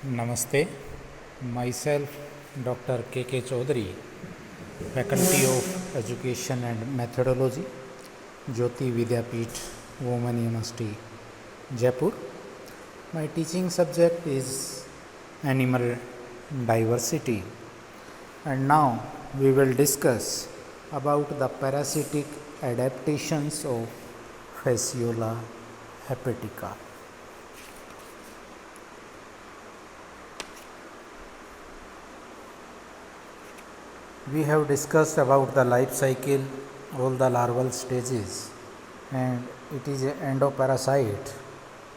Namaste, myself Dr. K.K. Chaudhary, Faculty of Education and Methodology, Jyoti Vidyapeeth, Women University, Jaipur. My teaching subject is animal diversity, and now we will discuss about the parasitic adaptations of Fasciola hepatica. We have discussed about the life cycle, all the larval stages, and it is an endoparasite.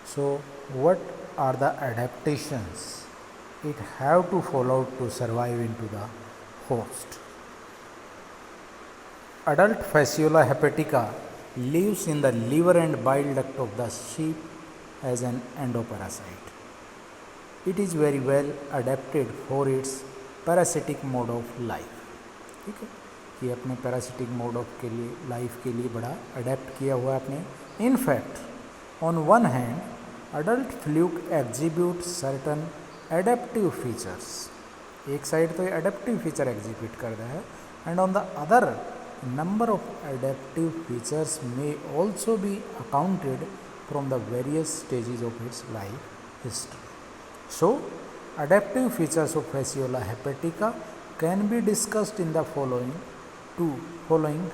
So what are the adaptations it have to follow to survive into the host? Adult Fasciola hepatica lives in the liver and bile duct of the sheep as an endoparasite. It is very well adapted for its parasitic mode of life. ठीक है, ये अपने parasitic mode of के लिए life के लिए बड़ा adapt किया हुआ है आपने. In fact on one hand adult fluke exhibit certain adaptive features. एक साइड तो ये एडेप्टिव फीचर एग्जीब्यूट कर रहा है, and on the other number of adaptive features may also be accounted from the various stages of its life history. So adaptive features of Fasciola hepatica can be discussed in the following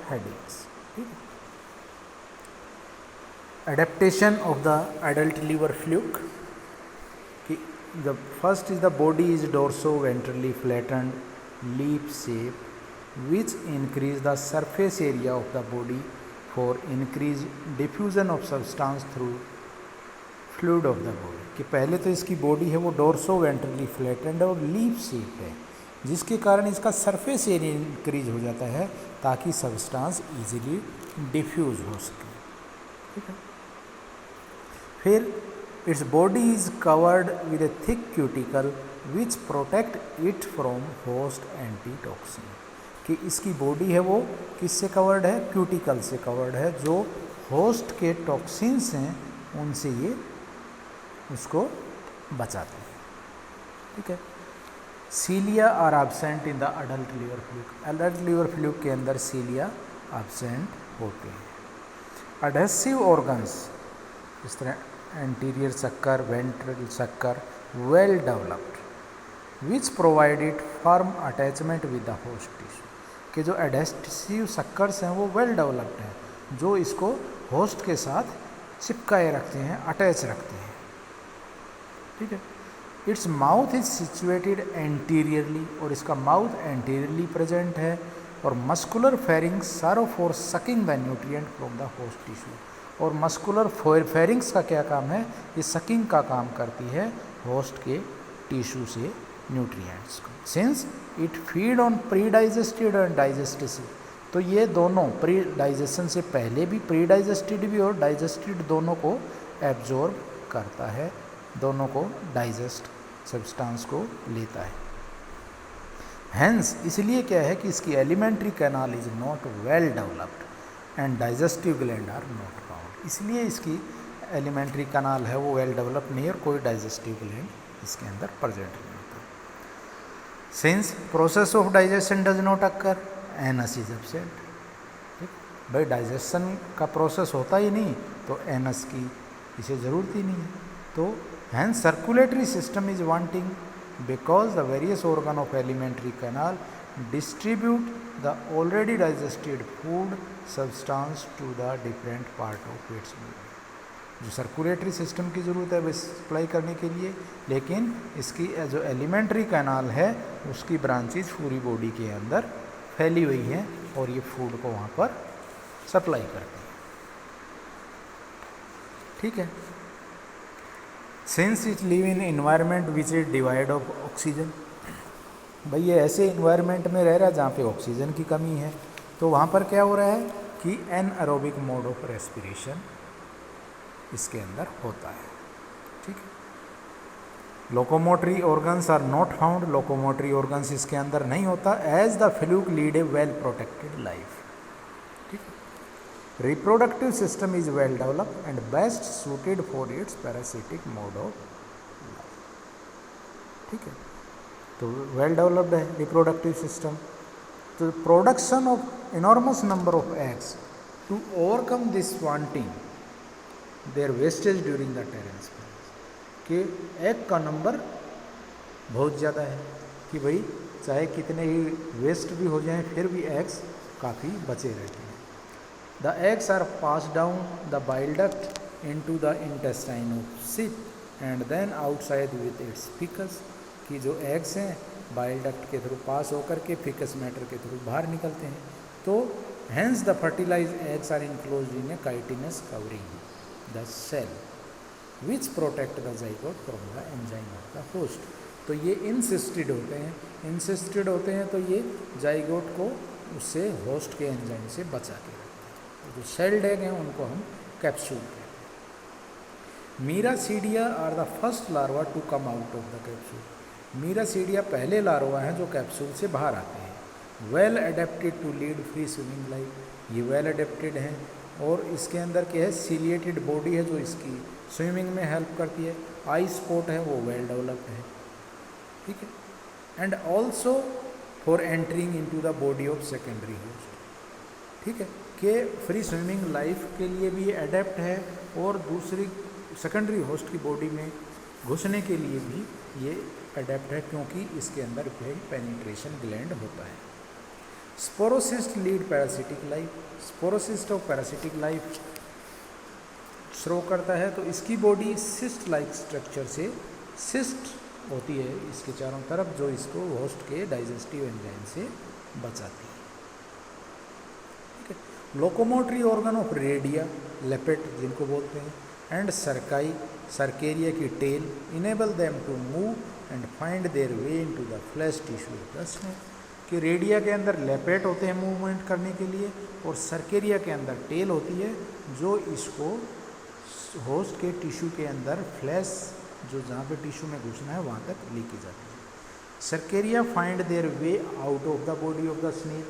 headings. Adaptation of the adult liver fluke. The first is the body is dorso-ventrally flattened, leaf shape, which increase the surface area of the body for increased diffusion of substance through fluid of the body. कि पहले तो इसकी body है वो dorso ventrally flattened और leaf shaped है, जिसके कारण इसका सरफेस एरिया इंक्रीज हो जाता है ताकि सब्सटेंस इजीली डिफ्यूज हो सके. ठीक है. फिर its body is covered with A thick cuticle which protect it from host antitoxin. कि इसकी बॉडी है वो किससे कवर्ड है? क्यूटिकल से कवर्ड है, जो होस्ट के टॉक्सिन्स हैं उनसे ये उसको बचाते हैं. ठीक है. Cilia are absent in the adult liver fluke. Adult liver fluke के अंदर सीलिया एब्सेंट होते हैं. एडहेसिव ऑर्गन्स इस तरह anterior sucker, ventral sucker well developed which provided firm attachment with the host tissue. के जो एडहेसिव सक्कर्स हैं वो वेल डेवलप्ड हैं, जो इसको होस्ट के साथ चिपकाए रखते हैं, अटैच रखते हैं. ठीक है. Its mouth is situated anteriorly, और इसका माउथ एंटीरियरली प्रेजेंट है, और मस्कुलर फेरिंग्स सारो for sucking the nutrient from the host tissue. और मस्कुलर फेरिंग्स का क्या काम है? ये सकिंग का काम करती है होस्ट के टिश्यू से न्यूट्रिएंट्स को. Since it feed on pre digested and digested. तो ये दोनों प्री डाइजेशन से पहले भी, प्री डाइजेस्टेड भी और डाइजेस्टेड दोनों को एब्जॉर्ब करता है, दोनों को डाइजेस्ट सब्सटेंस को लेता है. हेंस इसलिए क्या है कि इसकी alimentary canal is not well developed and digestive gland are not found. इसलिए इसकी एलिमेंट्री कैनाल है वो वेल डेवलप नहीं है और कोई डाइजेस्टिव ग्लैंड इसके अंदर प्रेजेंट नहीं होता. Since process of digestion does not occur, anus is absent. ठीक. भाई डाइजेशन का प्रोसेस होता ही नहीं तो एनस की इसे ज़रूरत ही नहीं है. तो hence circulatory system is wanting because the various organ of alimentary canal distribute the already digested food substance to the different part of its body. जो सर्कुलेटरी सिस्टम की ज़रूरत है सप्लाई करने के लिए, लेकिन इसकी जो एलिमेंट्री कैनाल है उसकी ब्रांचेज पूरी बॉडी के अंदर फैली हुई हैं और ये फूड को वहाँ पर सप्लाई करती हैं. ठीक है. Since it live in environment which is divide of oxygen. भाई ये ऐसे इन्वायरमेंट में रह रहा है जहाँ पे ऑक्सीजन की कमी है, तो वहाँ पर क्या हो रहा है कि एनएरोबिक मोड ऑफ रेस्पिरेशन इसके अंदर होता है. ठीक है. Locomotory organs are not found. Locomotory organs इसके अंदर नहीं होता, as the fluke lead a well protected life. ठीक है. Reproductive system is well developed and best suited for its parasitic mode of life. ठीक है, तो वेल डेवलप्ड है रिप्रोडक्टिव सिस्टम। तो production of enormous number of eggs to overcome this wanting their wastage during the transference, कि egg का number बहुत ज़्यादा है कि भाई चाहे कितने ही वेस्ट भी हो जाएं फिर भी एग्स काफ़ी बचे रहते हैं। The eggs are pass down the bile duct into the intestine of sheep and then outside with its faeces, कि जो एग्स हैं बाइल डक्ट के थ्रू पास होकर के फिकस मैटर के थ्रू बाहर निकलते हैं। तो hence the fertilize eggs are enclosed in a chitinous covering the cell which protect the zygote from the enzyme of the host. तो ये इंसिस्टेड होते हैं तो ये जाइगोट को उससे होस्ट के एंजाइम से बचा के रखते हैं। जो सेल्ड एग हैं उनको हम कैप्सूल कहते हैं। Miracidia are the first larva to come out of the capsule. Miracidia पहले लार्वा हैं जो कैप्सूल से बाहर आते हैं। Well adapted to lead free swimming life, ये वेल एडेप्टेड हैं और इसके अंदर क्या है, सीलिएटेड बॉडी है जो इसकी स्विमिंग में हेल्प करती है। आई स्पॉट है वो वेल डेवलप्ड है, ठीक है। And also for entering into the body of secondary host, ठीक है, कि फ्री स्विमिंग लाइफ के लिए भी एडेप्ट है और दूसरी सेकेंडरी होस्ट की बॉडी में घुसने के लिए भी ये एडेप्ट है, क्योंकि इसके अंदर भी पेनिट्रेशन ग्लैंड होता है। Sporocyst lead parasitic life, sporocyst of parasitic life show करता है। तो इसकी बॉडी सिस्ट लाइक स्ट्रक्चर से, सिस्ट होती है इसके चारों तरफ जो इसको होस्ट के डाइजेस्टिव एंजाइम से बचाती है, ठीक है। Locomotory organ of redia, lappet जिनको बोलते हैं, एंड सरकाई, सरकेरिया की tail enable them to move and find their way into the flesh tissue of the snake, कि रेडिया के अंदर लेपेट होते हैं मूवमेंट करने के लिए और सरकेरिया के अंदर टेल होती है जो इसको होस्ट के टिश्यू के अंदर फ्लैश, जो जहाँ पे टिश्यू में घुसना है वहाँ तक लेके जाती है। Cercaria find their way out of the body of the snake,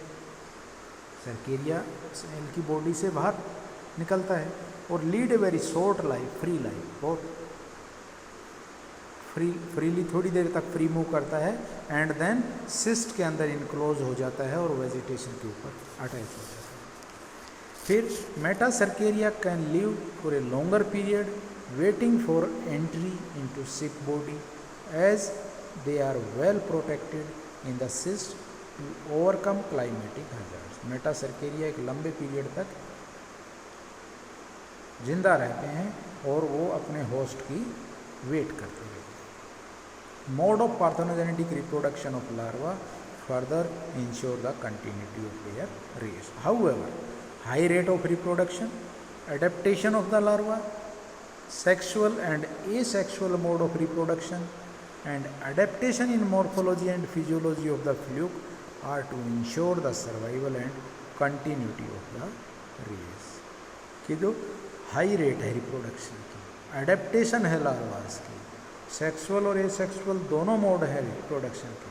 cercaria snail की बॉडी से बाहर निकलता है और lead a very short life, free life, बहुत फ्रीली थोड़ी देर तक फ्री मूव करता है एंड देन सिस्ट के अंदर इनक्लोज हो जाता है और वेजिटेशन के ऊपर अटैच हो जाता है। फिर metacercaria can live for a longer period waiting for entry into sick body as they are well protected in the cyst to overcome climatic hazards. Metacercaria एक लंबे पीरियड तक जिंदा रहते हैं और वो अपने होस्ट की वेट करते रहते हैं। Mode of parthenogenetic reproduction of larva further ensure the continuity of their race. However high rate of reproduction, adaptation of the larva, sexual and asexual mode of reproduction and adaptation in morphology and physiology of the fluke are to ensure the survival and continuity of the race। कि जो high rate है reproduction की, adaptation है larvas की, sexual और asexual दोनों mode है reproduction के।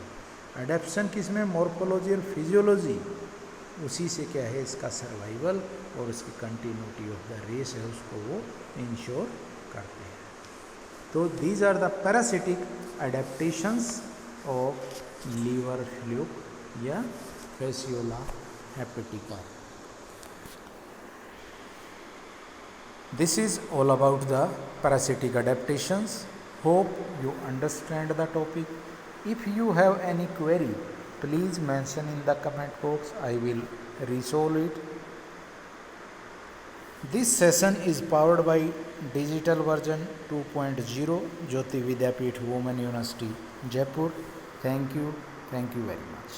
एडेप्शन किसमें, मॉर्फोलॉजी और फिजियोलॉजी, उसी से क्या है इसका सर्वाइवल और उसकी कंटिन्यूटी ऑफ द रेस है उसको वो इंश्योर करते हैं। तो these are the parasitic adaptations of liver fluke या Fasciola hepatica. This is all about the parasitic adaptations. Hope you understand the topic. If you have any query, please mention in the comment box. I will resolve it. This session is powered by digital version 2.0 Jyoti Vidyapeeth Women University Jaipur. Thank you very much.